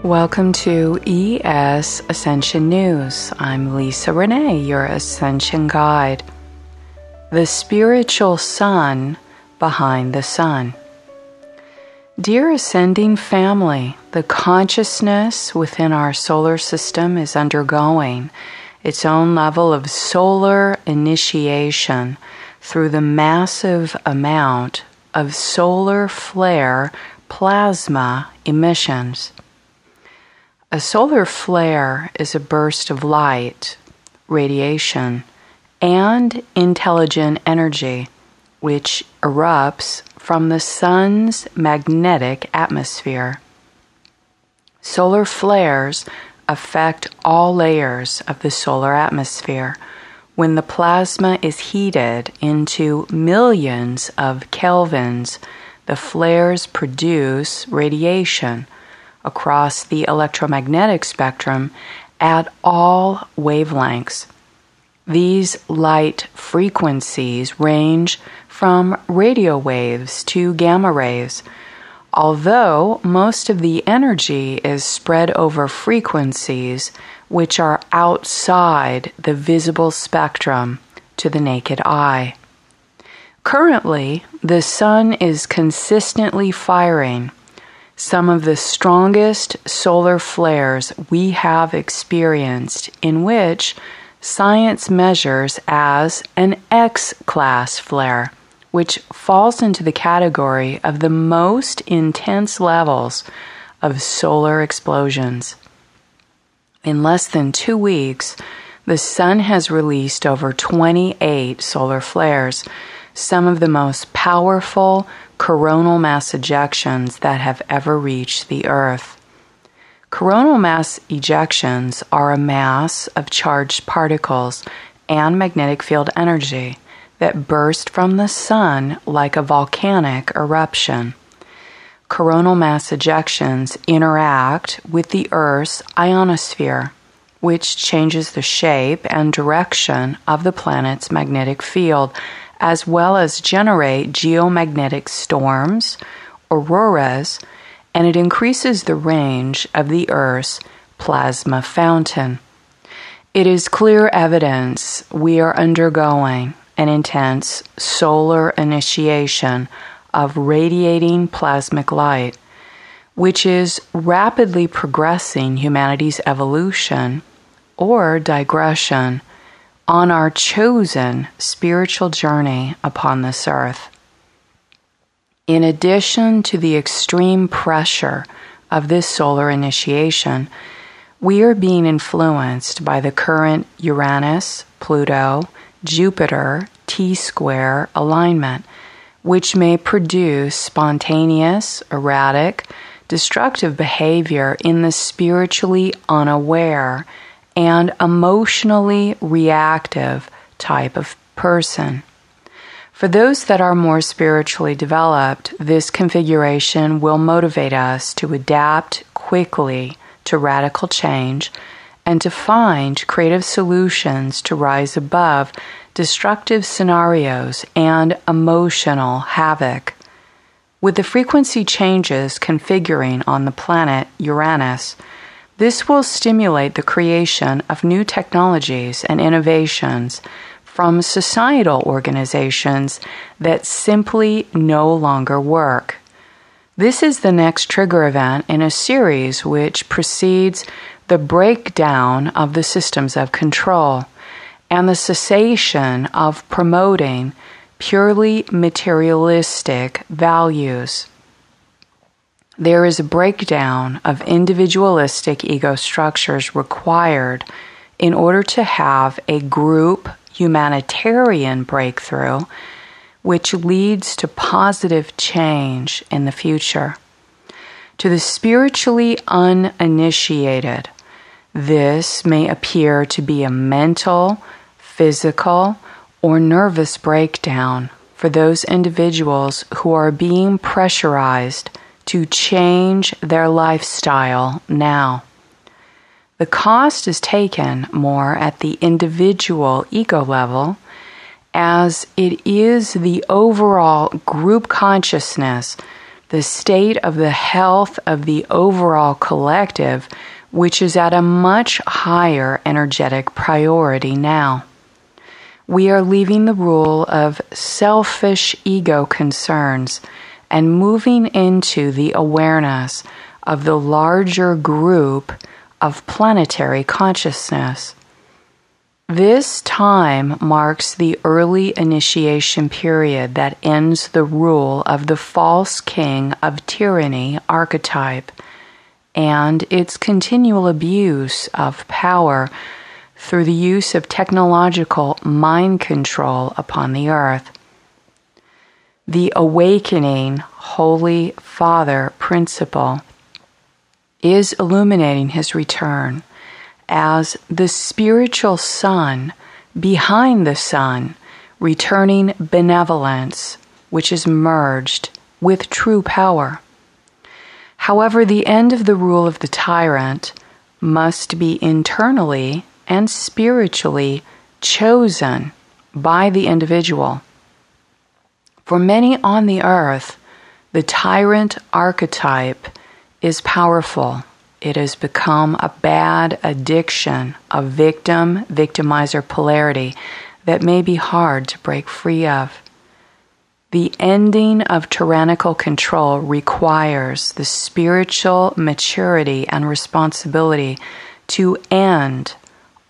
Welcome to ES Ascension News. I'm Lisa Renee, your Ascension Guide. The spiritual sun behind the sun. Dear Ascending Family, the consciousness within our solar system is undergoing its own level of solar initiation through the massive amount of solar flare plasma emissions. A solar flare is a burst of light, radiation, and intelligent energy which erupts from the sun's magnetic atmosphere. Solar flares affect all layers of the solar atmosphere. When the plasma is heated into millions of kelvins, the flares produce radiation across the electromagnetic spectrum at all wavelengths. These light frequencies range from radio waves to gamma rays. Although most of the energy is spread over frequencies which are outside the visible spectrum to the naked eye. Currently, the sun is consistently firing some of the strongest solar flares we have experienced, in which science measures as an X-class flare, which falls into the category of the most intense levels of solar explosions. In less than 2 weeks, the sun has released over 28 solar flares, some of the most powerful coronal mass ejections that have ever reached the Earth. Coronal mass ejections are a mass of charged particles and magnetic field energy that burst from the sun like a volcanic eruption. Coronal mass ejections interact with the Earth's ionosphere, which changes the shape and direction of the planet's magnetic field, as well as generate geomagnetic storms, auroras, and it increases the range of the Earth's plasma fountain. It is clear evidence we are undergoing an intense solar initiation of radiating plasmic light, which is rapidly progressing humanity's evolution or digression on our chosen spiritual journey upon this earth. In addition to the extreme pressure of this solar initiation, we are being influenced by the current Uranus, Pluto, Jupiter T-square alignment, which may produce spontaneous, erratic, destructive behavior in the spiritually unaware and emotionally reactive type of person. For those that are more spiritually developed, this configuration will motivate us to adapt quickly to radical change and to find creative solutions to rise above destructive scenarios and emotional havoc. With the frequency changes configuring on the planet Uranus, this will stimulate the creation of new technologies and innovations from societal organizations that simply no longer work. This is the next trigger event in a series which precedes the breakdown of the systems of control and the cessation of promoting purely materialistic values. There is a breakdown of individualistic ego structures required in order to have a group humanitarian breakthrough which leads to positive change in the future. To the spiritually uninitiated, this may appear to be a mental, physical, or nervous breakdown for those individuals who are being pressurized to change their lifestyle now. The cost is taken more at the individual ego level, as it is the overall group consciousness the state of the health of the overall collective, which is at a much higher energetic priority now. We are leaving the rule of selfish ego concerns and moving into the awareness of the larger group of planetary consciousness. This time marks the early initiation period that ends the rule of the false king of tyranny archetype and its continual abuse of power through the use of technological mind control upon the earth. The awakening Holy Father principle is illuminating his return as the spiritual sun behind the sun, returning benevolence, which is merged with true power. However, the end of the rule of the tyrant must be internally and spiritually chosen by the individual. For many on the earth, the tyrant archetype is powerful. It has become a bad addiction of victim-victimizer polarity that may be hard to break free of. The ending of tyrannical control requires the spiritual maturity and responsibility to end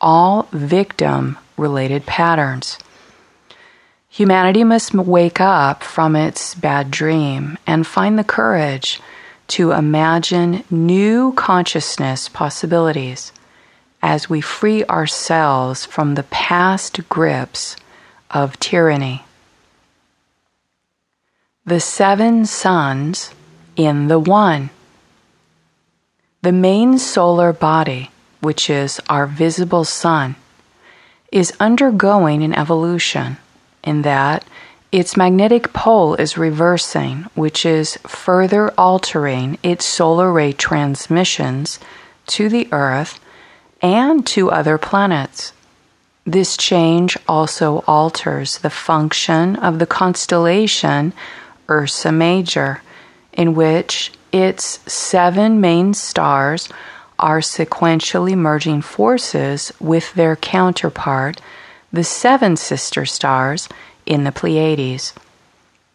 all victim-related patterns. Humanity must wake up from its bad dream and find the courage to imagine new consciousness possibilities as we free ourselves from the past grips of tyranny. The 7 suns in the One. The main solar body, which is our visible sun, is undergoing an evolution in that its magnetic pole is reversing, which is further altering its solar ray transmissions to the Earth and to other planets. This change also alters the function of the constellation Ursa Major, in which its 7 main stars are sequentially merging forces with their counterpart, the 7 sister stars in the Pleiades.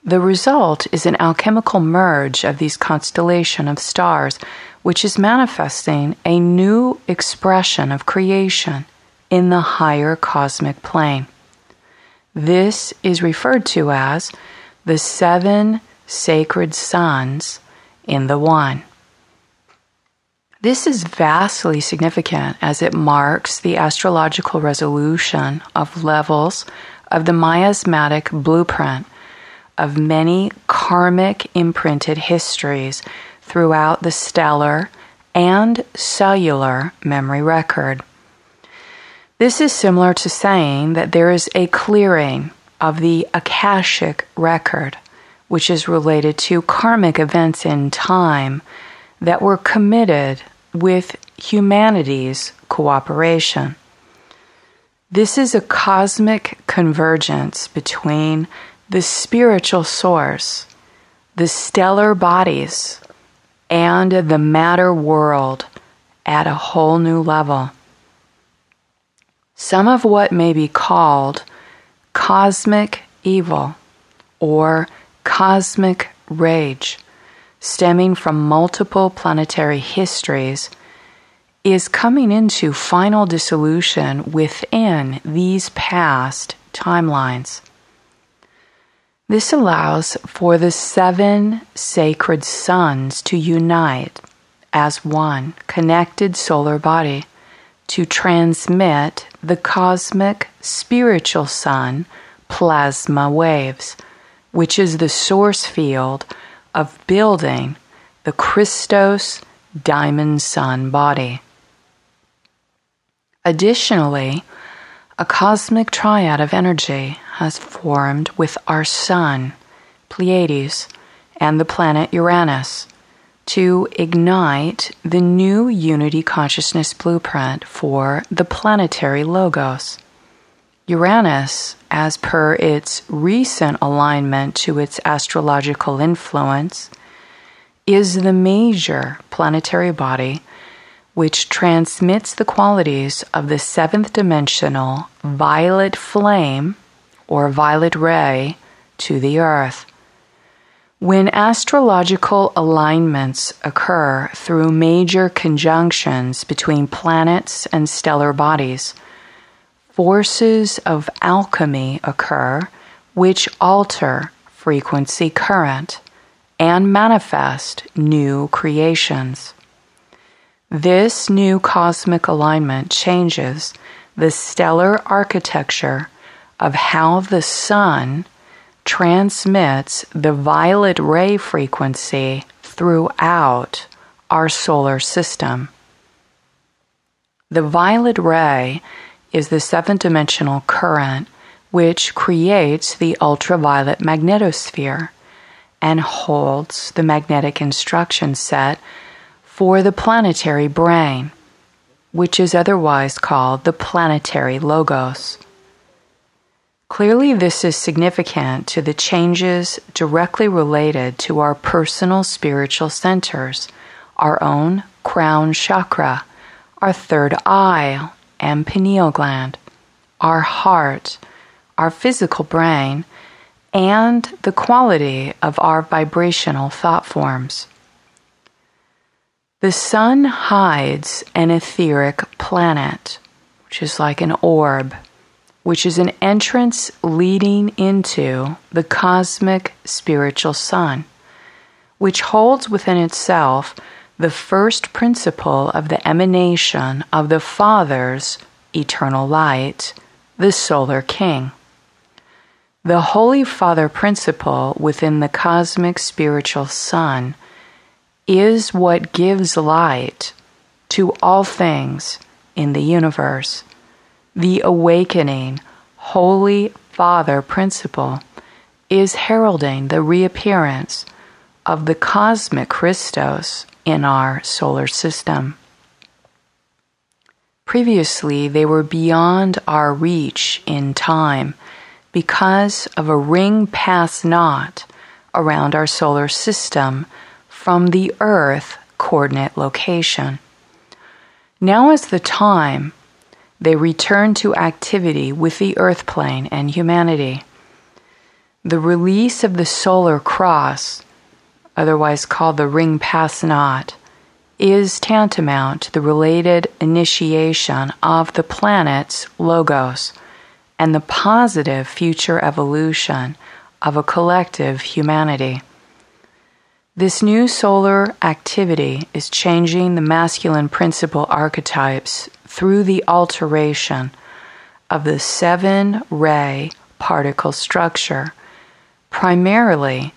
The result is an alchemical merge of these constellation of stars, which is manifesting a new expression of creation in the higher cosmic plane. This is referred to as the 7 sacred suns in the One. This is vastly significant as it marks the astrological resolution of levels of the miasmatic blueprint of many karmic imprinted histories throughout the stellar and cellular memory record. This is similar to saying that there is a clearing of the Akashic record, which is related to karmic events in time that were committed with humanity's cooperation. This is a cosmic convergence between the spiritual source, the stellar bodies, and the matter world at a whole new level. Some of what may be called cosmic evil or cosmic rage, stemming from multiple planetary histories, is coming into final dissolution within these past timelines. This allows for the 7 sacred suns to unite as one connected solar body to transmit the cosmic spiritual sun plasma waves, which is the source field of building the Christos diamond sun body. Additionally, a cosmic triad of energy has formed with our sun, Pleiades, and the planet Uranus to ignite the new unity consciousness blueprint for the planetary logos. Uranus, as per its recent alignment to its astrological influence, is the major planetary body which transmits the qualities of the seventh dimensional violet flame or violet ray to the Earth. When astrological alignments occur through major conjunctions between planets and stellar bodies, forces of alchemy occur which alter frequency current and manifest new creations. This new cosmic alignment changes the stellar architecture of how the sun transmits the violet ray frequency throughout our solar system. The violet ray is the seventh-dimensional current which creates the ultraviolet magnetosphere and holds the magnetic instruction set for the planetary brain, which is otherwise called the planetary logos. Clearly, this is significant to the changes directly related to our personal spiritual centers, our own crown chakra, our third eye and pineal gland, our heart, our physical brain, and the quality of our vibrational thought forms. The sun hides an etheric planet, which is like an orb, which is an entrance leading into the cosmic spiritual sun, which holds within itself the first principle of the emanation of the Father's eternal light, the Solar King. The Holy Father principle within the cosmic spiritual sun is what gives light to all things in the universe. The awakening Holy Father principle is heralding the reappearance of the cosmic Christos in our solar system. Previously, they were beyond our reach in time because of a ring pass knot around our solar system from the Earth coordinate location. Now is the time they return to activity with the Earth plane and humanity. The release of the solar cross, otherwise called the ring pass knot, is tantamount to the related initiation of the planet's logos and the positive future evolution of a collective humanity. This new solar activity is changing the masculine principle archetypes through the alteration of the 7-ray particle structure, primarily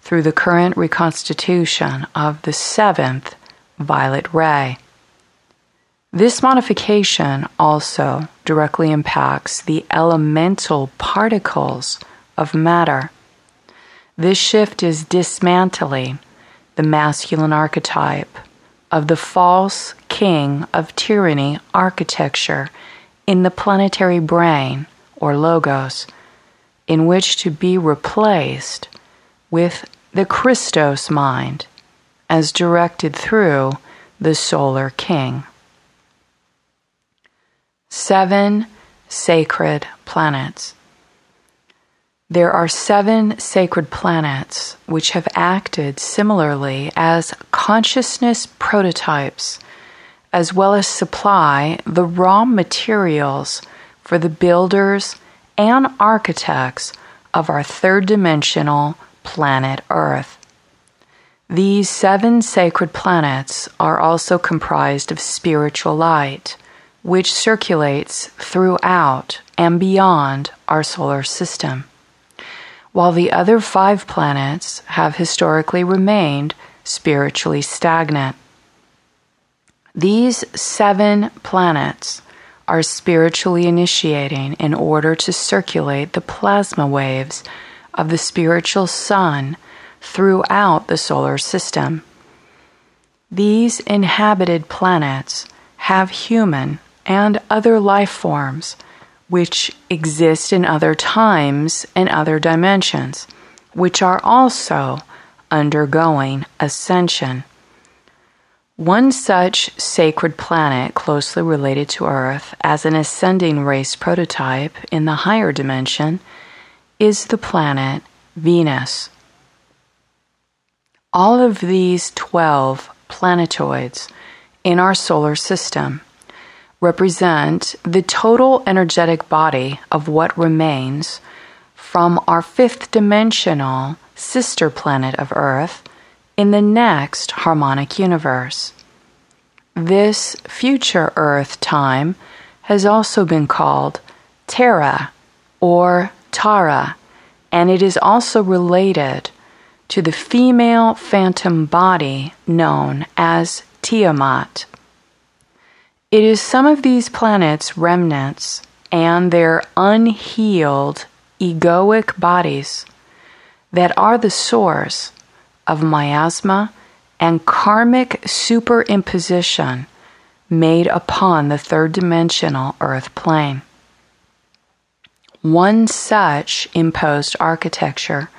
through the current reconstitution of the 7th violet ray. This modification also directly impacts the elemental particles of matter. This shift is dismantling the masculine archetype of the false king of tyranny architecture in the planetary brain or logos, in which to be replaced with the Christos mind as directed through the Solar King. 7 sacred planets. There are 7 sacred planets which have acted similarly as consciousness prototypes, as well as supply the raw materials for the builders and architects of our third-dimensional planet Earth. These 7 sacred planets are also comprised of spiritual light, which circulates throughout and beyond our solar system, while the other 5 planets have historically remained spiritually stagnant. These 7 planets are spiritually initiating in order to circulate the plasma waves of the spiritual sun throughout the solar system. These inhabited planets have human and other life forms which exist in other times and other dimensions, which are also undergoing ascension. One such sacred planet closely related to Earth as an ascending race prototype in the higher dimension is the planet Venus. All of these 12 planetoids in our solar system represent the total energetic body of what remains from our fifth dimensional sister planet of Earth in the next harmonic universe. This future Earth time has also been called Terra or Tara, and it is also related to the female phantom body known as Tiamat. It is some of these planets' remnants and their unhealed egoic bodies that are the source of miasma and karmic superimposition made upon the third dimensional Earth plane. One such imposed architecture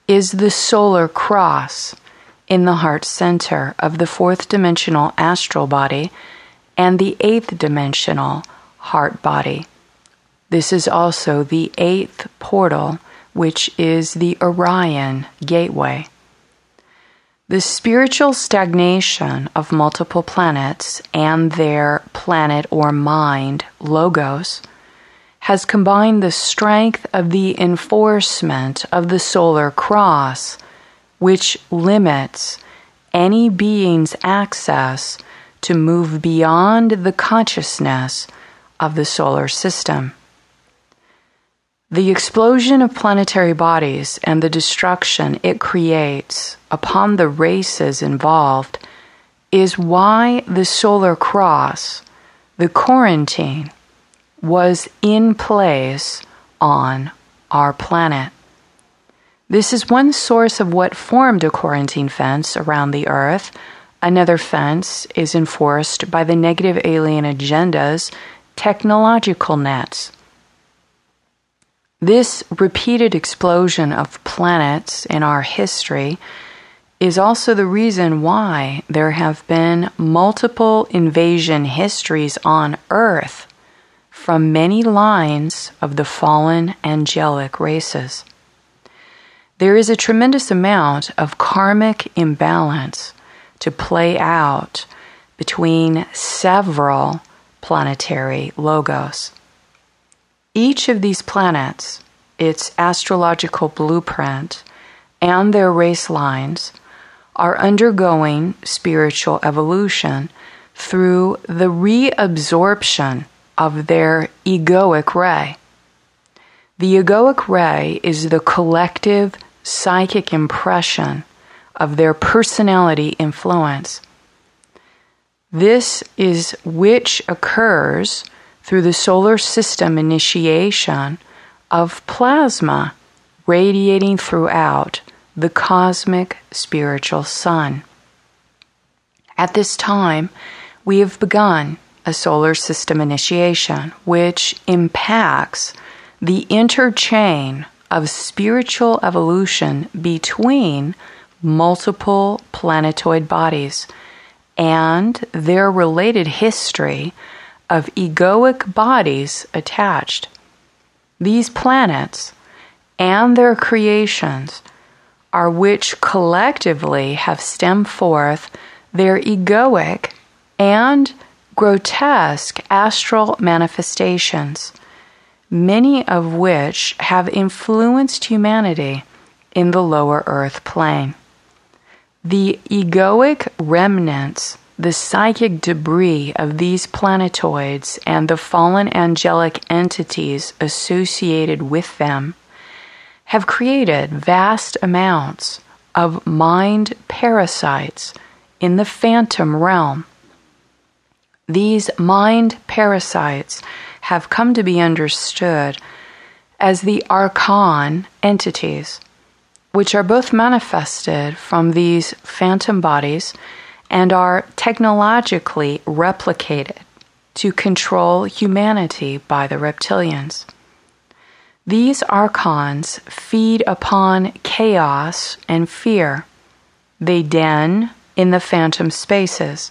is the solar cross in the heart center of the fourth dimensional astral body and the eighth dimensional heart body. This is also the eighth portal, which is the Orion gateway. The spiritual stagnation of multiple planets and their planet or mind logos has combined the strength of the enforcement of the solar cross, which limits any being's access to move beyond the consciousness of the solar system. The explosion of planetary bodies and the destruction it creates upon the races involved is why the solar cross, the quarantine, was in place on our planet. This is one source of what formed a quarantine fence around the Earth. Another fence is enforced by the negative alien agenda's technological nets. This repeated explosion of planets in our history is also the reason why there have been multiple invasion histories on Earth from many lines of the fallen angelic races. There is a tremendous amount of karmic imbalance to play out between several planetary logos. Each of these planets, its astrological blueprint, and their race lines are undergoing spiritual evolution through the reabsorption of their egoic ray. The egoic ray is the collective psychic impression of their personality influence. This is which occurs through the solar system initiation of plasma radiating throughout the cosmic spiritual sun. At this time, we have begun a solar system initiation which impacts the interchain of spiritual evolution between multiple planetoid bodies and their related history of egoic bodies attached. These planets and their creations are which collectively have stemmed forth their egoic and grotesque astral manifestations, many of which have influenced humanity in the lower earth plane. The egoic remnants, the psychic debris of these planetoids and the fallen angelic entities associated with them have created vast amounts of mind parasites in the phantom realm. These mind parasites have come to be understood as the archon entities, which are both manifested from these phantom bodies and are technologically replicated to control humanity by the reptilians. These archons feed upon chaos and fear, They den in the phantom spaces,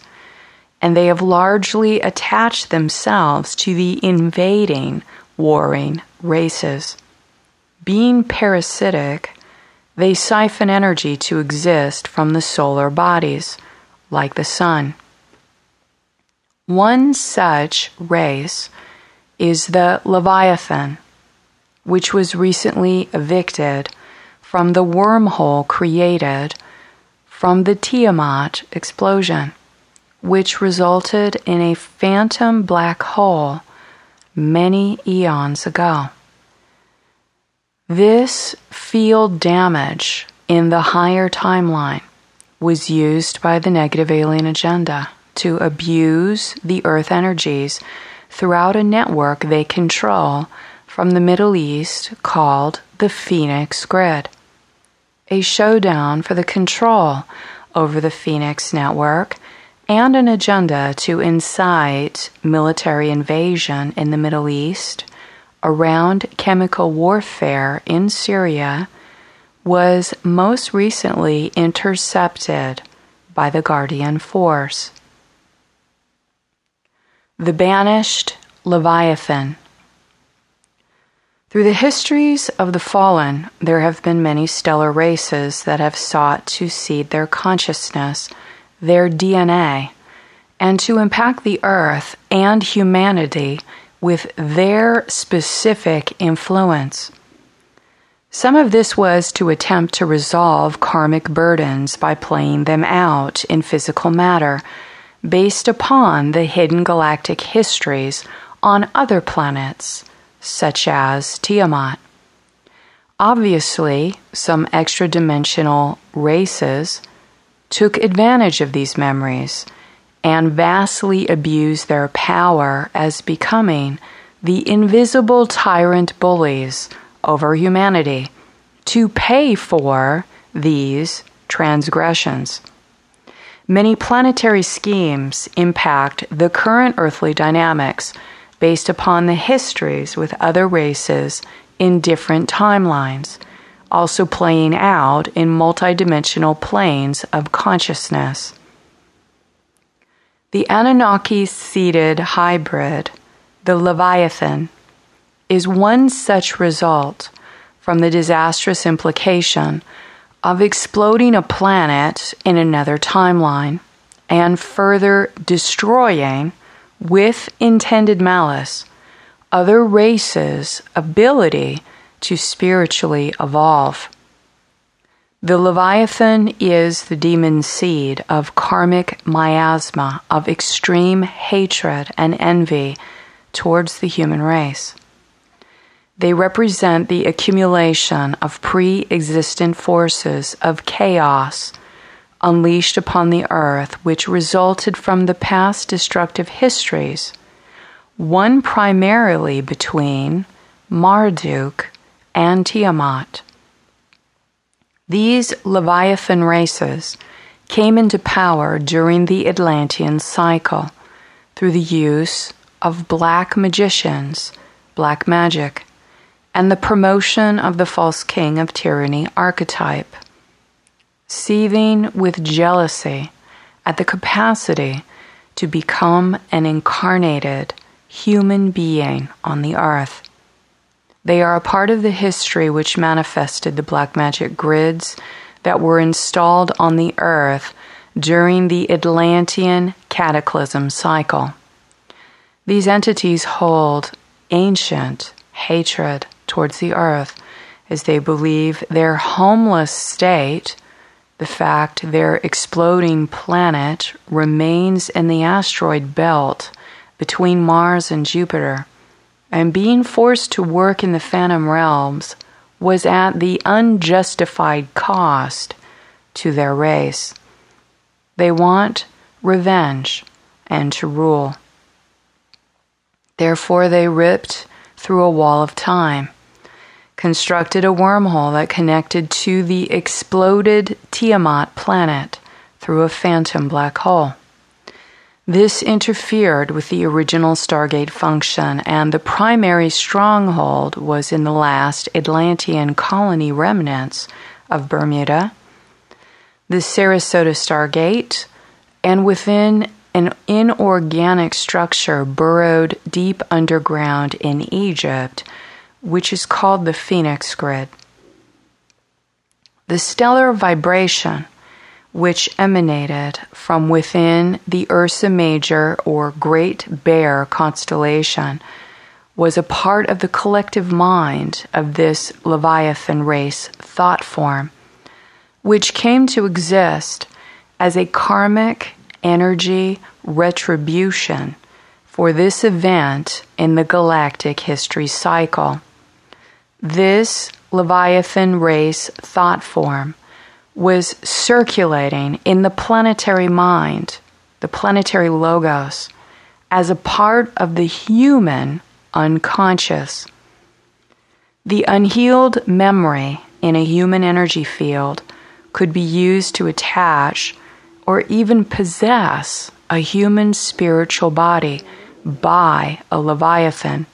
and they have largely attached themselves to the invading, warring races. Being parasitic, they siphon energy to exist from the solar bodies, like the sun. One such race is the leviathan, which was recently evicted from the wormhole created from the Tiamat explosion, which resulted in a phantom black hole many eons ago. This field damage in the higher timeline was used by the negative alien agenda to abuse the Earth energies throughout a network they control from the Middle East called the Phoenix Grid. A showdown for the control over the Phoenix network and an agenda to incite military invasion in the Middle East around chemical warfare in Syria was most recently intercepted by the Guardian Force. The banished Leviathan. Through the histories of the fallen, there have been many stellar races that have sought to seed their consciousness, their DNA, and to impact the earth and humanity with their specific influence. Some of this was to attempt to resolve karmic burdens by playing them out in physical matter, based upon the hidden galactic histories on other planets, such as Tiamat. Obviously, some extra-dimensional races took advantage of these memories and vastly abused their power as becoming the invisible tyrant bullies over humanity to pay for these transgressions. Many planetary schemes impact the current earthly dynamics based upon the histories with other races in different timelines, also playing out in multidimensional planes of consciousness. The Anunnaki-seeded hybrid, the Leviathan, is one such result from the disastrous implication of exploding a planet in another timeline and further destroying, with intended malice, other races' ability to spiritually evolve. The Leviathan is the demon seed of karmic miasma of extreme hatred and envy towards the human race. They represent the accumulation of pre-existent forces of chaos unleashed upon the earth, which resulted from the past destructive histories, one primarily between Marduk and Tiamat. These Leviathan races came into power during the Atlantean cycle through the use of black magicians, black magic, and the promotion of the false king of tyranny archetype. Seething with jealousy at the capacity to become an incarnated human being on the earth. They are a part of the history which manifested the black magic grids that were installed on the earth during the Atlantean cataclysm cycle. These entities hold ancient hatred towards the earth as they believe their homeless state, the fact their exploding planet remains in the asteroid belt between Mars and Jupiter, and being forced to work in the phantom realms was at the unjustified cost to their race. They want revenge and to rule. Therefore, they ripped through a wall of time, constructed a wormhole that connected to the exploded Tiamat planet through a phantom black hole. This interfered with the original Stargate function, and the primary stronghold was in the last Atlantean colony remnants of Bermuda. the Sarasota Stargate, and within an inorganic structure burrowed deep underground in Egypt, which is called the Phoenix Grid. The stellar vibration, which emanated from within the Ursa Major or Great Bear constellation, was a part of the collective mind of this leviathan race thought form, which came to exist as a karmic energy retribution for this event in the galactic history cycle. This leviathan race thought form was circulating in the planetary mind, the planetary logos, as a part of the human unconscious. The unhealed memory in a human energy field could be used to attach or even possess a human spiritual body by a leviathan.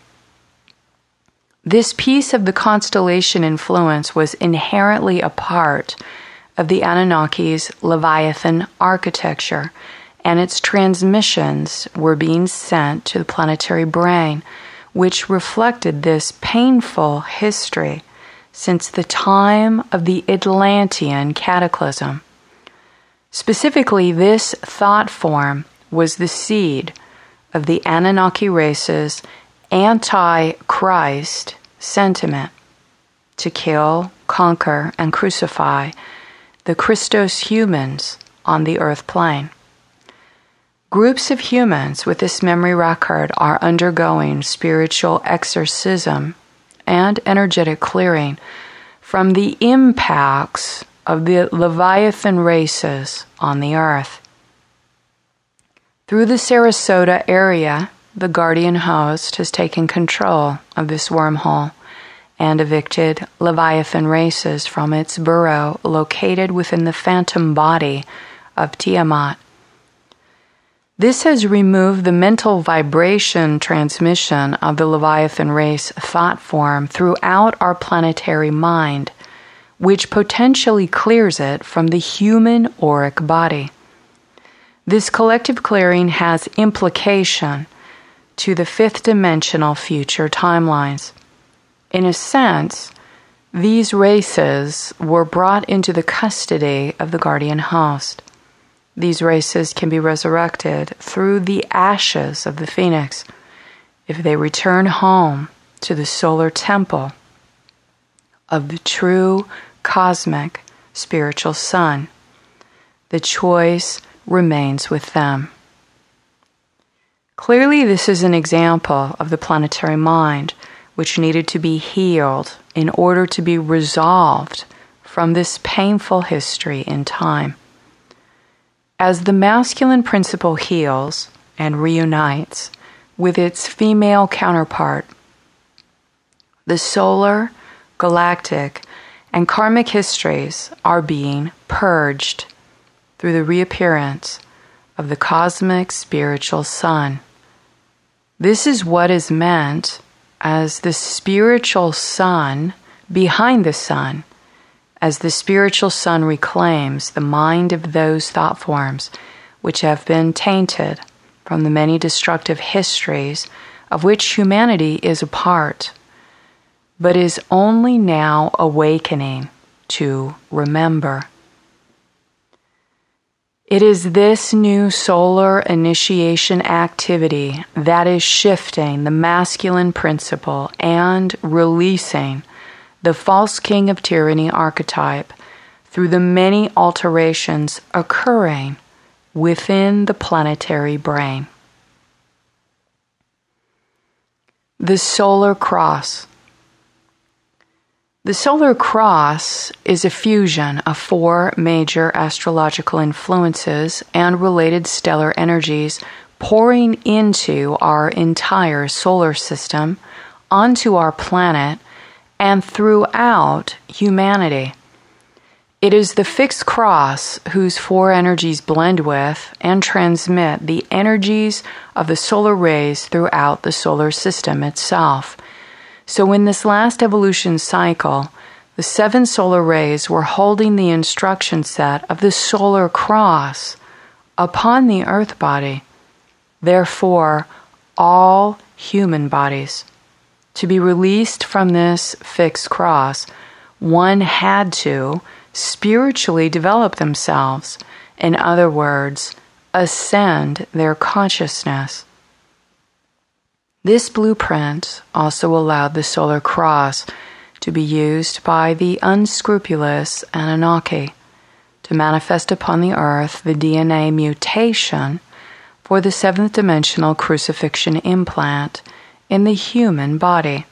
This piece of the constellation influence was inherently a part of the Anunnaki's leviathan architecture, and its transmissions were being sent to the planetary brain, which reflected this painful history since the time of the Atlantean cataclysm. Specifically, this thought form was the seed of the Anunnaki race's anti-Christ sentiment to kill, conquer, and crucify the Christos humans on the earth plane. Groups of humans with this memory record are undergoing spiritual exorcism and energetic clearing from the impacts of the Leviathan races on the earth. Through the Sarasota area, the guardian host has taken control of this wormhole and evicted Leviathan races from its burrow located within the phantom body of Tiamat. This has removed the mental vibration transmission of the Leviathan race thought form throughout our planetary mind, which potentially clears it from the human auric body. This collective clearing has implication to the fifth dimensional future timelines. In a sense, these races were brought into the custody of the guardian host. These races can be resurrected through the ashes of the phoenix if they return home to the solar temple of the true cosmic spiritual sun. The choice remains with them. Clearly, this is an example of the planetary mind, which needed to be healed in order to be resolved from this painful history in time. As the masculine principle heals and reunites with its female counterpart, the solar, galactic, and karmic histories are being purged through the reappearance of the cosmic spiritual sun. This is what is meant as the spiritual sun behind the sun, as the spiritual sun reclaims the mind of those thought forms which have been tainted from the many destructive histories of which humanity is a part, but is only now awakening to remember. It is this new solar initiation activity that is shifting the masculine principle and releasing the false king of tyranny archetype through the many alterations occurring within the planetary brain. The solar cross. The solar cross is a fusion of four major astrological influences and related stellar energies pouring into our entire solar system, onto our planet, and throughout humanity. It is the fixed cross whose four energies blend with and transmit the energies of the solar rays throughout the solar system itself. So in this last evolution cycle, The 7 solar rays were holding the instruction set of the solar cross upon the earth body. Therefore, all human bodies, to be released from this fixed cross, one had to spiritually develop themselves. In other words, ascend their consciousness. This blueprint also allowed the solar cross to be used by the unscrupulous Anunnaki to manifest upon the earth the DNA mutation for the 7th dimensional crucifixion implant in the human body.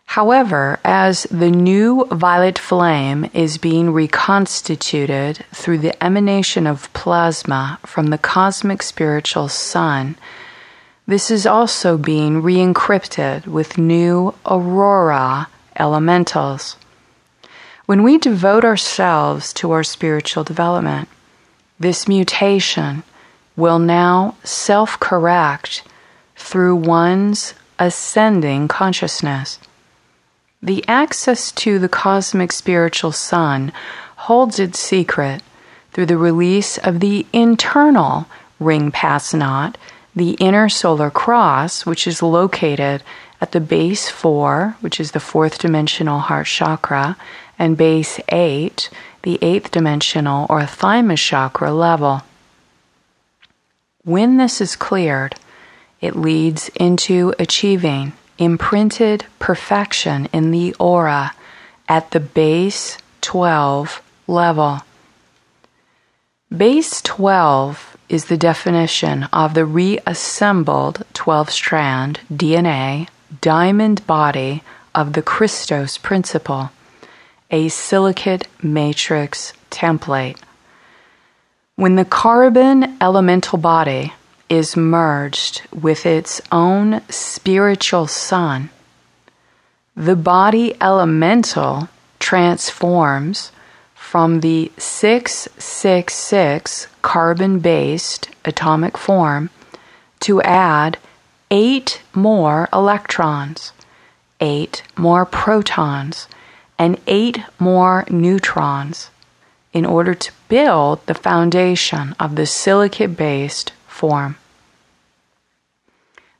However, as the new violet flame is being reconstituted through the emanation of plasma from the cosmic spiritual sun, this is also being re-encrypted with new aurora elementals. When we devote ourselves to our spiritual development, this mutation will now self-correct through one's ascending consciousness. The access to the cosmic spiritual sun holds its secret through the release of the internal ring pass knot, the inner solar cross, which is located at the base 4, which is the 4th dimensional heart chakra, and base 8, the 8th dimensional or thymus chakra level. When this is cleared, it leads into achieving imprinted perfection in the aura at the base 12 level. Base 12 is the definition of the reassembled 12-strand DNA diamond body of the Christos principle, a silicate matrix template. When the carbon elemental body is merged with its own spiritual sun, the body elemental transforms from the 666 carbon-based atomic form to add 8 more electrons, 8 more protons, and 8 more neutrons in order to build the foundation of the silicate-based form.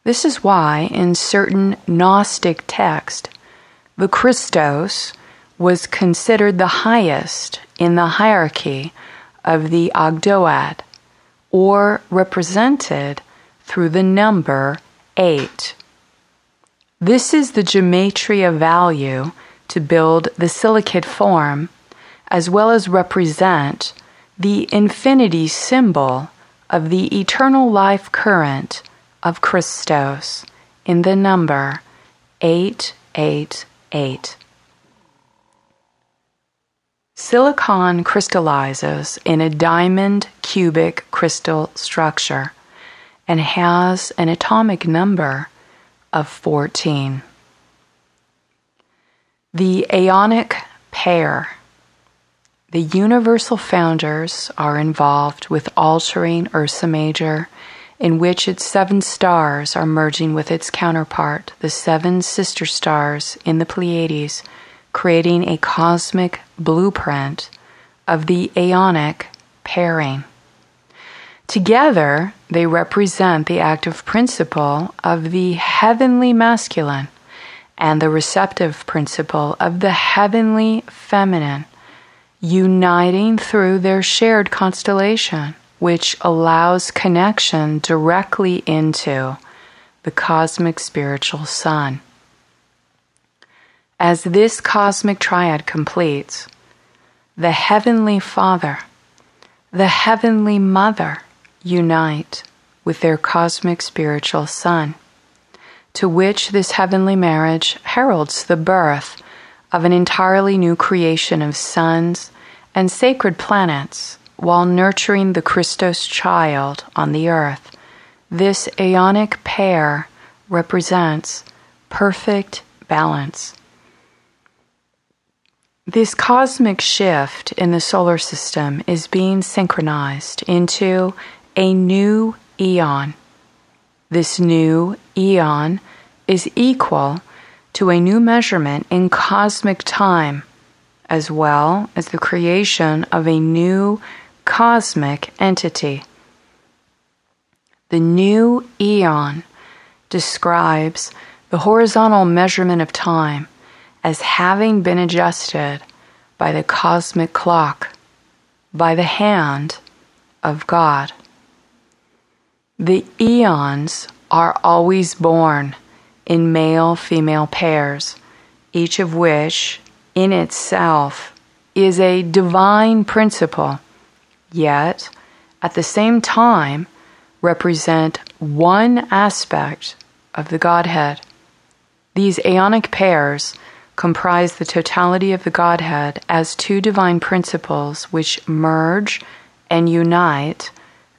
This is why in certain Gnostic texts, the Christos was considered the highest in the hierarchy of the Ogdoad, or represented through the number 8. This is the gematria value to build the silicate form, as well as represent the infinity symbol of the eternal life current of Christos in the number 888. Silicon crystallizes in a diamond cubic crystal structure and has an atomic number of 14. The Aonic Pair. The universal founders are involved with altering Ursa Major, in which its 7 stars are merging with its counterpart, the 7 sister stars in the Pleiades, creating a cosmic blueprint of the Aonic pairing. Together, they represent the active principle of the heavenly masculine and the receptive principle of the heavenly feminine, uniting through their shared constellation, which allows connection directly into the cosmic spiritual sun. As this cosmic triad completes, the Heavenly Father, the Heavenly Mother unite with their cosmic spiritual son, to which this heavenly marriage heralds the birth of an entirely new creation of suns and sacred planets while nurturing the Christos child on the earth. This Aonic pair represents perfect balance. This cosmic shift in the solar system is being synchronized into a new eon. This new eon is equal to a new measurement in cosmic time, as well as the creation of a new cosmic entity. The new eon describes the horizontal measurement of time as having been adjusted by the cosmic clock, by the hand of God. The eons are always born in male-female pairs, each of which in itself is a divine principle, yet at the same time represent one aspect of the Godhead. These Aonic pairs comprise the totality of the Godhead as two divine principles which merge and unite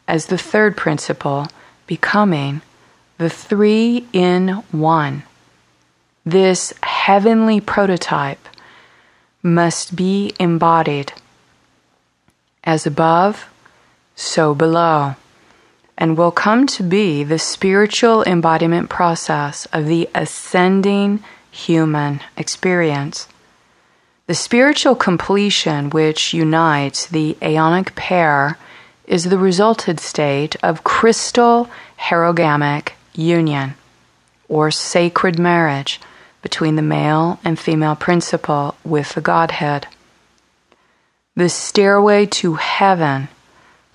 as the third principle, becoming the three in one. This heavenly prototype must be embodied as above, so below, and will come to be the spiritual embodiment process of the ascending human experience. The spiritual completion which unites the Aonic pair is the resultant state of Krystal herogamic union, or sacred marriage between the male and female principle with the Godhead. The stairway to heaven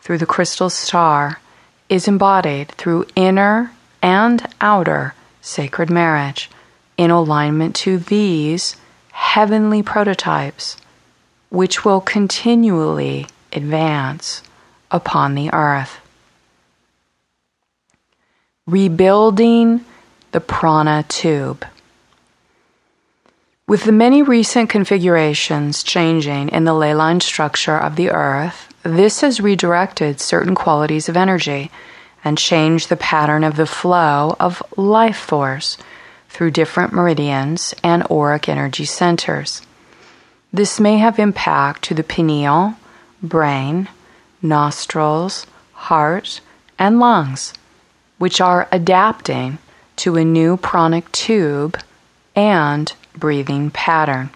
through the crystal star is embodied through inner and outer sacred marriage in alignment to these heavenly prototypes, which will continually advance upon the earth. Rebuilding the Prana tube. With the many recent configurations changing in the ley line structure of the earth, this has redirected certain qualities of energy and changed the pattern of the flow of life force through different meridians and auric energy centers. This may have impact to the pineal, brain, nostrils, heart, and lungs, which are adapting to a new pranic tube and breathing pattern.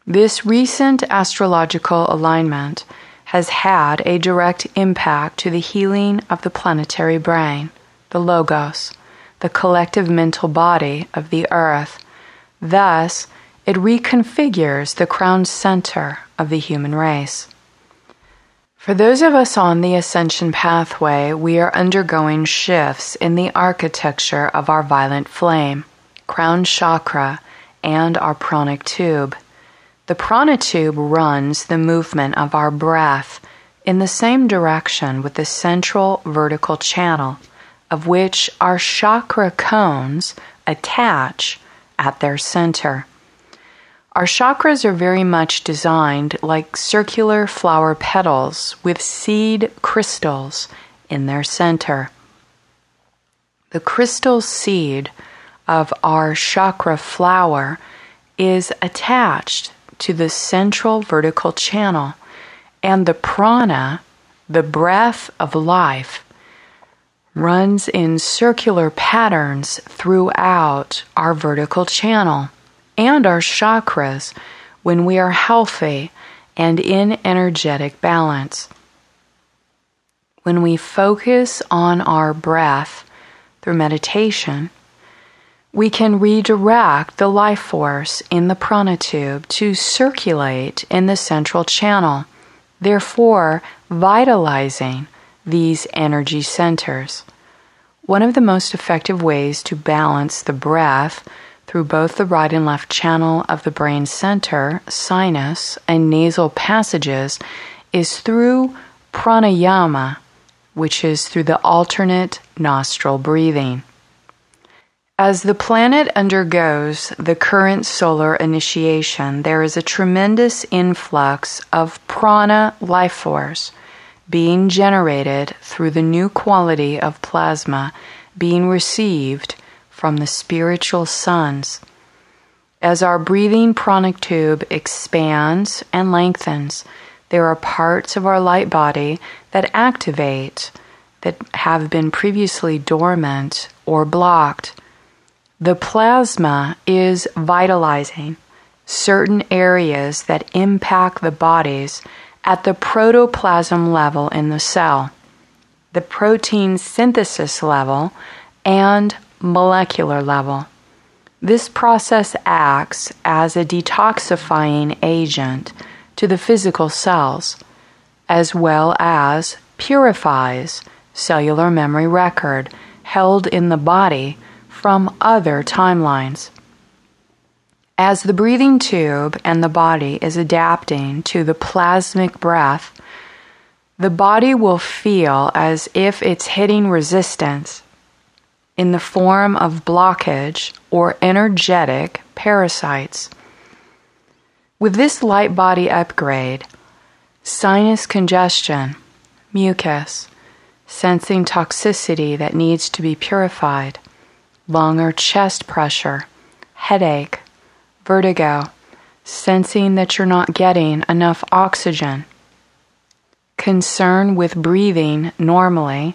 This recent astrological alignment has had a direct impact to the healing of the planetary brain, the logos, the collective mental body of the earth. Thus, it reconfigures the crown center of the human race. For those of us on the ascension pathway, we are undergoing shifts in the architecture of our violet flame, crown chakra, and our pranic tube. The prana tube runs the movement of our breath in the same direction with the central vertical channel, of which our chakra cones attach at their center. Our chakras are very much designed like circular flower petals with seed crystals in their center. The crystal seed of our chakra flower is attached to the central vertical channel, and the prana, the breath of life, runs in circular patterns throughout our vertical channel and our chakras when we are healthy and in energetic balance. When we focus on our breath through meditation, we can redirect the life force in the prana tube to circulate in the central channel, therefore vitalizing these energy centers. One of the most effective ways to balance the breath through both the right and left channel of the brain center, sinus, and nasal passages is through pranayama, which is through the alternate nostril breathing. As the planet undergoes the current solar initiation, there is a tremendous influx of prana life force being generated through the new quality of plasma being received from the spiritual suns. As our breathing pranic tube expands and lengthens, there are parts of our light body that activate that have been previously dormant or blocked. The plasma is vitalizing certain areas that impact the bodies at the protoplasm level in the cell, the protein synthesis level, and molecular level. This process acts as a detoxifying agent to the physical cells, as well as purifies cellular memory record held in the body from other timelines. As the breathing tube and the body is adapting to the plasmic breath, the body will feel as if it's hitting resistance in the form of blockage or energetic parasites. With this light body upgrade, sinus congestion, mucus, sensing toxicity that needs to be purified, lung or chest pressure, headache, vertigo, sensing that you're not getting enough oxygen, concern with breathing normally,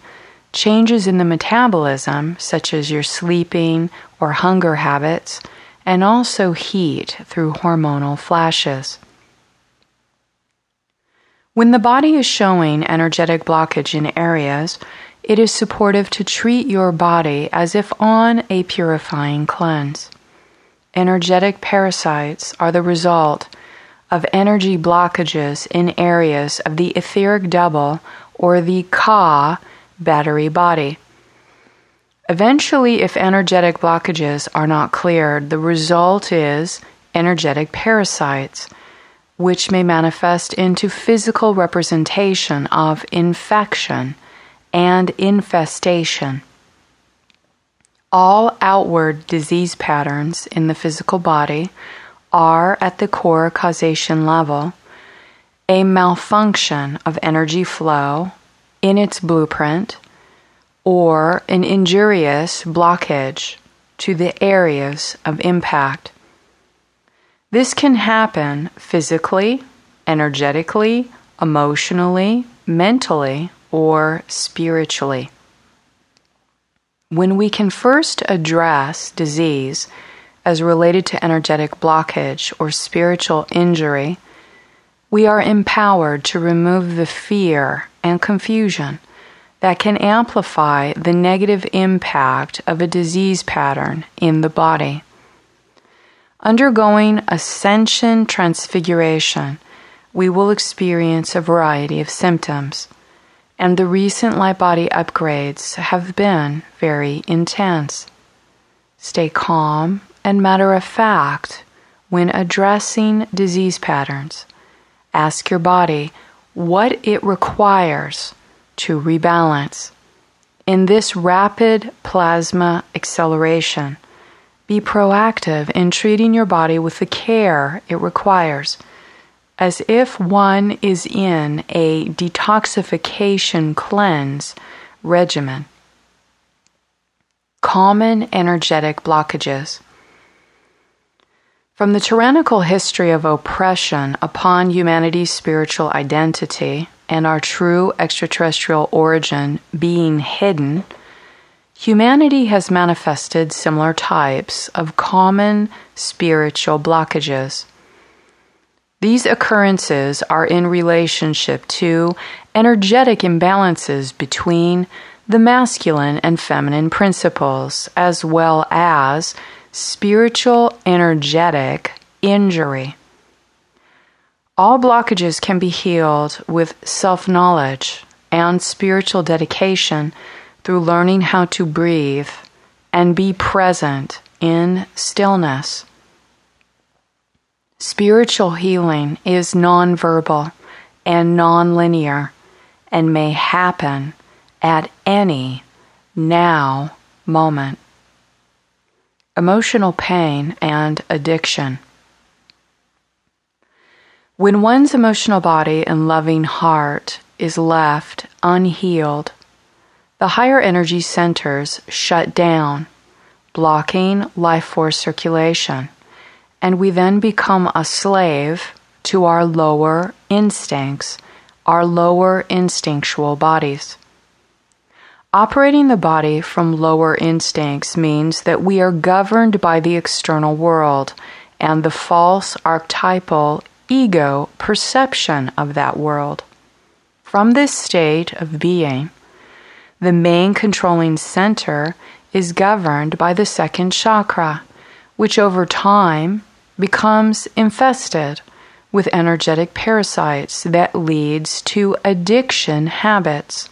changes in the metabolism, such as your sleeping or hunger habits, and also heat through hormonal flashes. When the body is showing energetic blockage in areas, it is supportive to treat your body as if on a purifying cleanse. Energetic parasites are the result of energy blockages in areas of the etheric double or the Ka battery body. Eventually, if energetic blockages are not cleared, the result is energetic parasites, which may manifest into physical representation of infection and infestation. All outward disease patterns in the physical body are, at the core causation level, a malfunction of energy flow in its blueprint or an injurious blockage to the areas of impact. This can happen physically, energetically, emotionally, mentally, or spiritually. When we can first address disease as related to energetic blockage or spiritual injury, we are empowered to remove the fear and confusion that can amplify the negative impact of a disease pattern in the body. Undergoing ascension transfiguration, we will experience a variety of symptoms, and the recent light body upgrades have been very intense. Stay calm and matter of fact when addressing disease patterns. Ask your body what it requires to rebalance. In this rapid plasma acceleration, be proactive in treating your body with the care it requires, as if one is in a detoxification cleanse regimen. Common energetic blockages. From the tyrannical history of oppression upon humanity's spiritual identity and our true extraterrestrial origin being hidden, humanity has manifested similar types of common spiritual blockages. These occurrences are in relationship to energetic imbalances between the masculine and feminine principles, as well as spiritual energetic injury. All blockages can be healed with self-knowledge and spiritual dedication through learning how to breathe and be present in stillness. Spiritual healing is non-verbal and non-linear and may happen at any now moment. Emotional pain and addiction. When one's emotional body and loving heart is left unhealed, the higher energy centers shut down, blocking life force circulation, and we then become a slave to our lower instincts, our lower instinctual bodies. Operating the body from lower instincts means that we are governed by the external world and the false archetypal ego perception of that world. From this state of being, the main controlling center is governed by the second chakra, which over time becomes infested with energetic parasites that leads to addiction habits.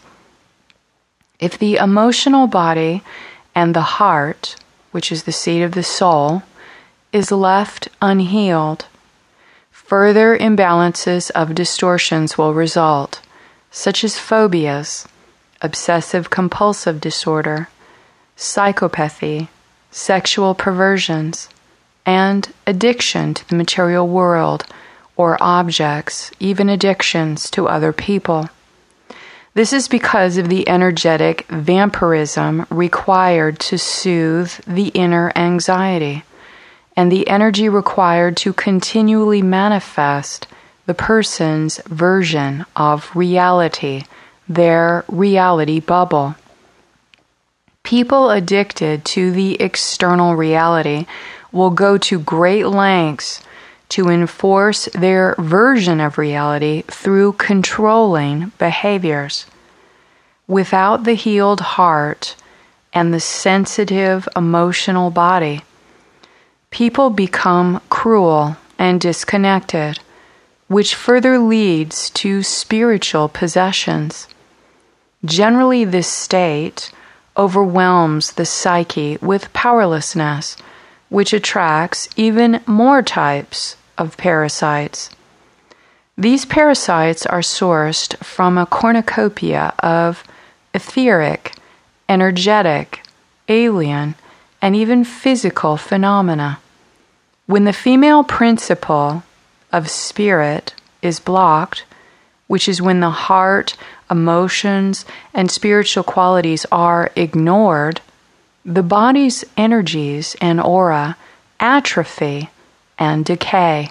If the emotional body and the heart, which is the seat of the soul, is left unhealed, further imbalances of distortions will result, such as phobias, obsessive-compulsive disorder, psychopathy, sexual perversions, and addiction to the material world or objects, even addictions to other people. This is because of the energetic vampirism required to soothe the inner anxiety, and the energy required to continually manifest the person's version of reality, their reality bubble. People addicted to the external reality will go to great lengths to enforce their version of reality through controlling behaviors. Without the healed heart and the sensitive emotional body, people become cruel and disconnected, which further leads to spiritual possessions. Generally, this state overwhelms the psyche with powerlessness, which attracts even more types of parasites. These parasites are sourced from a cornucopia of etheric, energetic, alien, and even physical phenomena. When the female principle of spirit is blocked, which is when the heart, emotions, and spiritual qualities are ignored, the body's energies and aura atrophy and decay.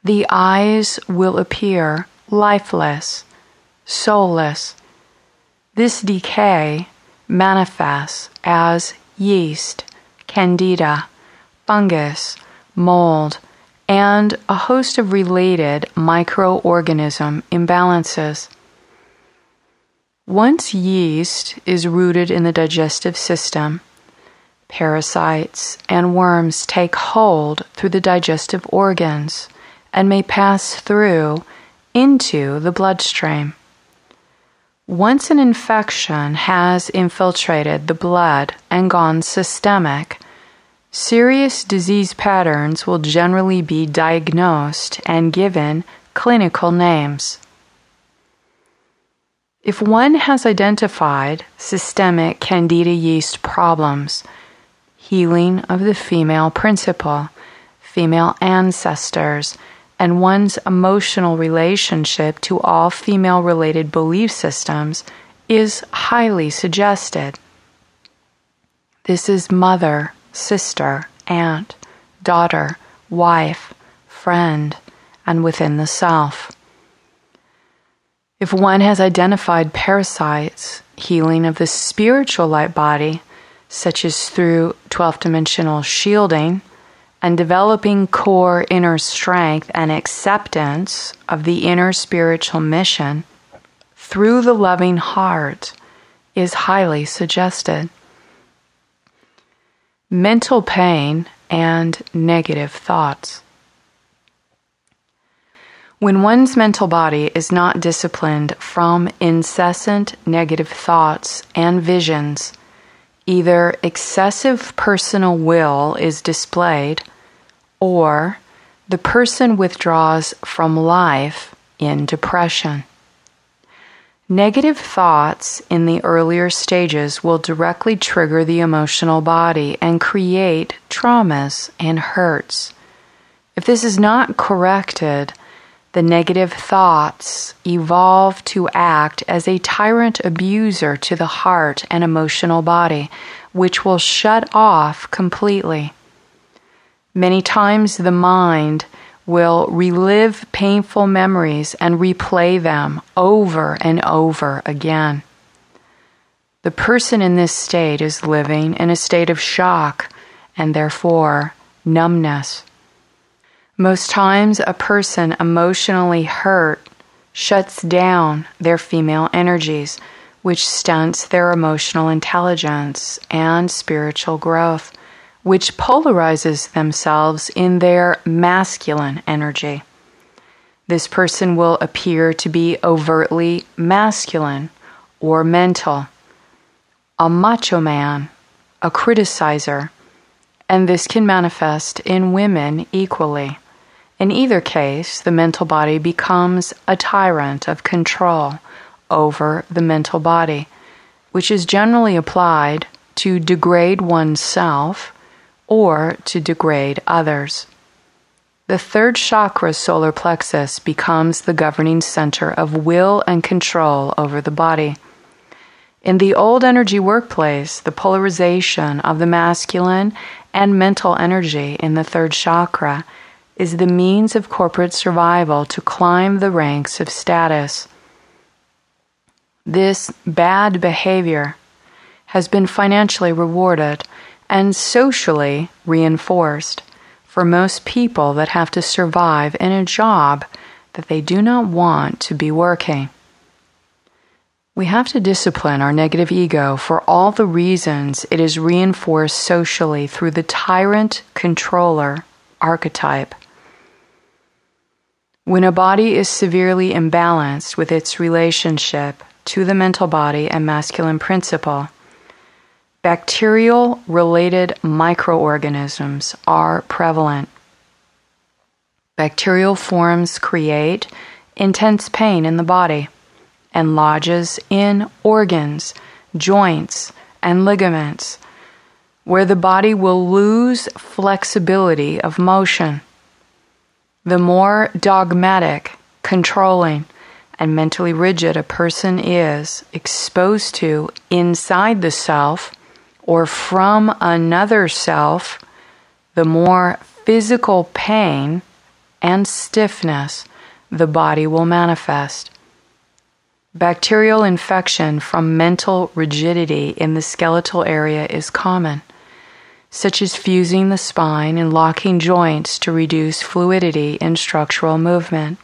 The eyes will appear lifeless, soulless. This decay manifests as yeast, candida, fungus, mold, and a host of related microorganism imbalances. Once yeast is rooted in the digestive system, parasites and worms take hold through the digestive organs and may pass through into the bloodstream. Once an infection has infiltrated the blood and gone systemic, serious disease patterns will generally be diagnosed and given clinical names. If one has identified systemic candida yeast problems, healing of the female principle, female ancestors, and one's emotional relationship to all female-related belief systems is highly suggested. This is mother, sister, aunt, daughter, wife, friend, and within the self. If one has identified parasites, healing of the spiritual light body, such as through 12th-dimensional shielding, and developing core inner strength and acceptance of the inner spiritual mission through the loving heart is highly suggested. Mental pain and negative thoughts. When one's mental body is not disciplined from incessant negative thoughts and visions, either excessive personal will is displayed or the person withdraws from life in depression. Negative thoughts in the earlier stages will directly trigger the emotional body and create traumas and hurts. If this is not corrected, the negative thoughts evolve to act as a tyrant abuser to the heart and emotional body, which will shut off completely. Many times the mind will relive painful memories and replay them over and over again. The person in this state is living in a state of shock and therefore numbness. Most times, a person emotionally hurt shuts down their female energies, which stunts their emotional intelligence and spiritual growth, which polarizes themselves in their masculine energy. This person will appear to be overtly masculine or mental, a macho man, a criticizer, and this can manifest in women equally. In either case, the mental body becomes a tyrant of control over the mental body, which is generally applied to degrade oneself or to degrade others. The third chakra, solar plexus, becomes the governing center of will and control over the body. In the old energy workplace, the polarization of the masculine and mental energy in the third chakra is the means of corporate survival to climb the ranks of status. This bad behavior has been financially rewarded and socially reinforced for most people that have to survive in a job that they do not want to be working. We have to discipline our negative ego for all the reasons it is reinforced socially through the tyrant controller archetype. When a body is severely imbalanced with its relationship to the mental body and masculine principle, bacterial-related microorganisms are prevalent. Bacterial forms create intense pain in the body and lodges in organs, joints, and ligaments, where the body will lose flexibility of motion. The more dogmatic, controlling, and mentally rigid a person is exposed to inside the self or from another self, the more physical pain and stiffness the body will manifest. Bacterial infection from mental rigidity in the skeletal area is common, such as fusing the spine and locking joints to reduce fluidity in structural movement.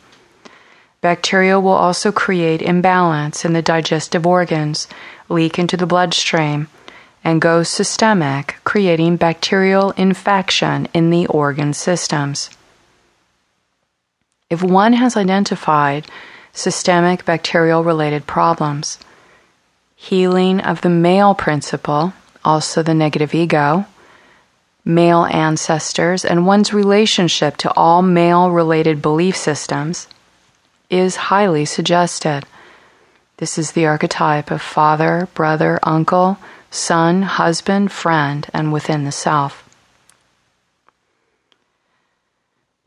Bacteria will also create imbalance in the digestive organs, leak into the bloodstream, and go systemic, creating bacterial infection in the organ systems. If one has identified systemic bacterial-related problems, healing of the male principle, also the negative ego, male ancestors, and one's relationship to all male-related belief systems is highly suggested. This is the archetype of father, brother, uncle, son, husband, friend, and within the self.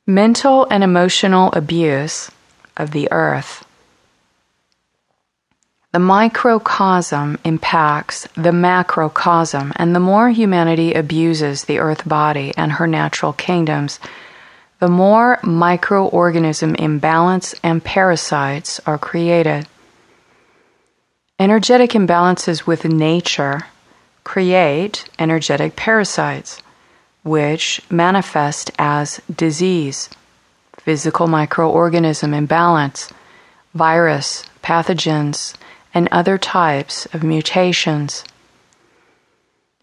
Mental and emotional abuse of the earth. The microcosm impacts the macrocosm, and the more humanity abuses the earth body and her natural kingdoms, the more microorganism imbalance and parasites are created. Energetic imbalances with nature create energetic parasites, which manifest as disease, physical microorganism imbalance, virus, pathogens, and other types of mutations.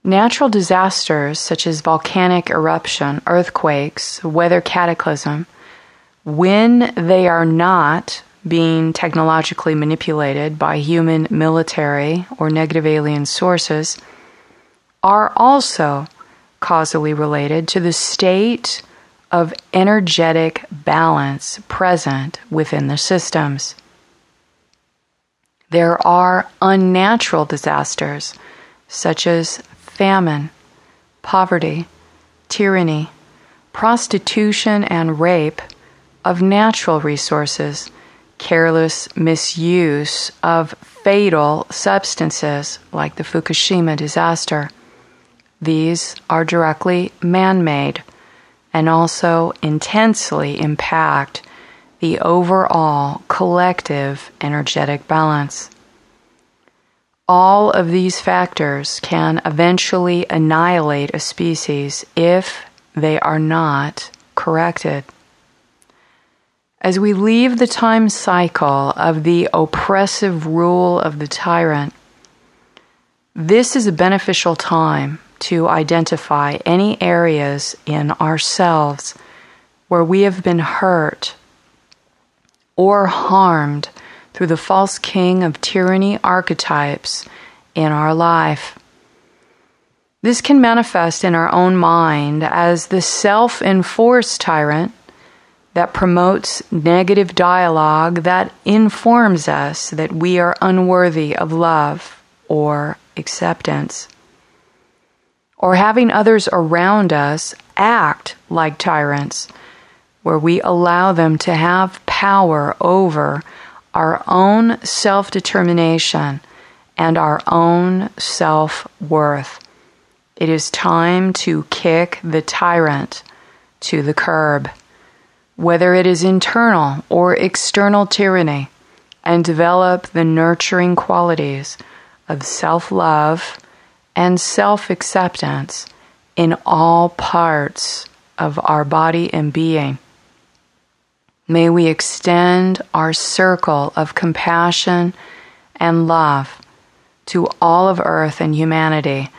Natural disasters such as volcanic eruption, earthquakes, weather cataclysm, when they are not being technologically manipulated by human military or negative alien sources, are also causally related to the state of energetic balance present within the systems. There are unnatural disasters such as famine, poverty, tyranny, prostitution, and rape of natural resources, careless misuse of fatal substances like the Fukushima disaster. These are directly man-made and also intensely impact the overall collective energetic balance. All of these factors can eventually annihilate a species if they are not corrected. As we leave the time cycle of the oppressive rule of the tyrant, this is a beneficial time to identify any areas in ourselves where we have been hurt or harmed through the false king of tyranny archetypes in our life. This can manifest in our own mind as the self-enforced tyrant that promotes negative dialogue that informs us that we are unworthy of love or acceptance. Or having others around us act like tyrants, where we allow them to have power over our own self-determination and our own self-worth. It is time to kick the tyrant to the curb, whether it is internal or external tyranny, and develop the nurturing qualities of self-love and self-acceptance in all parts of our body and being. May we extend our circle of compassion and love to all of Earth and humanity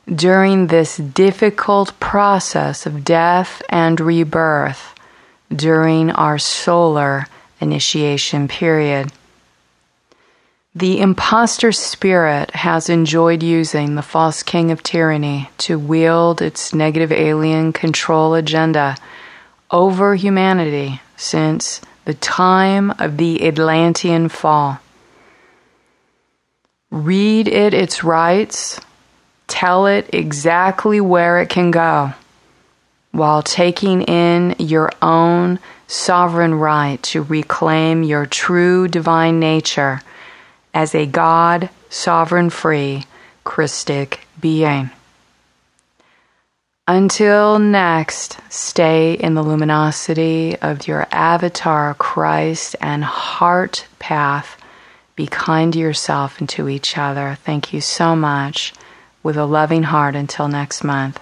during this difficult process of death and rebirth during our solar initiation period. The imposter spirit has enjoyed using the false king of tyranny to wield its negative alien control agenda over humanity since the time of the Atlantean fall. Read it its rights, tell it exactly where it can go, while taking in your own sovereign right to reclaim your true divine nature as a God, sovereign-free, Christic being. Until next, stay in the luminosity of your avatar, Christ, and heart path. Be kind to yourself and to each other. Thank you so much. With a loving heart until next month.